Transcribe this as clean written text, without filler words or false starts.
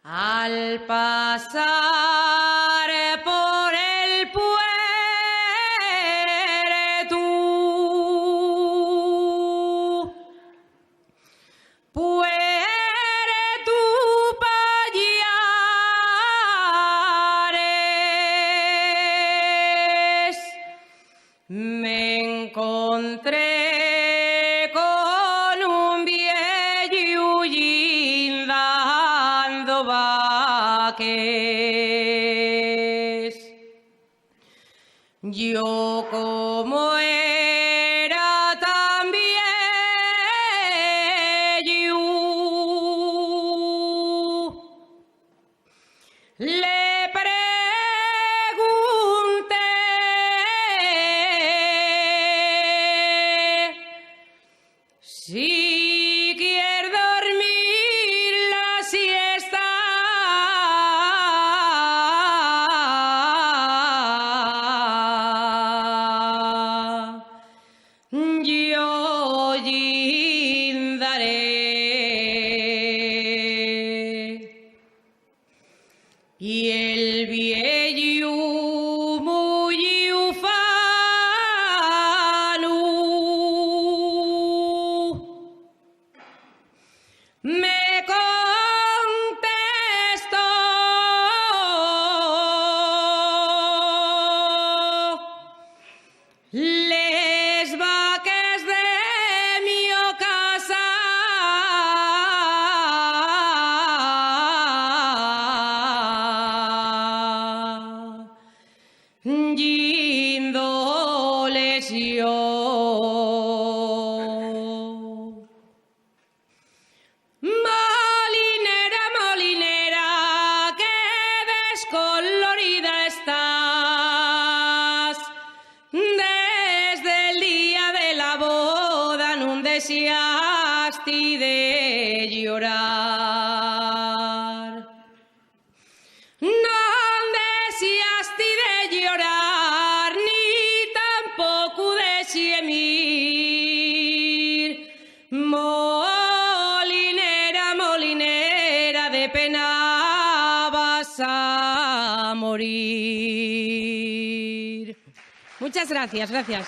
Al pasar por el puerto, Pallares, me encontré con un viejo dando vaques. Yo como era tan viejo, le pregunté si quiere dormir la siesta. Yo daré. Y el viejo muy ufano me contestó: les vaques de mi casa yíndoles yo. Molinera, molinera, qué descolorida estás. Desde el día de la boda no deseaste de llorar. No deseaste de llorar, ni tampoco de gemir. Molinera, molinera, de pena vas a morir. Muchas gracias, gracias.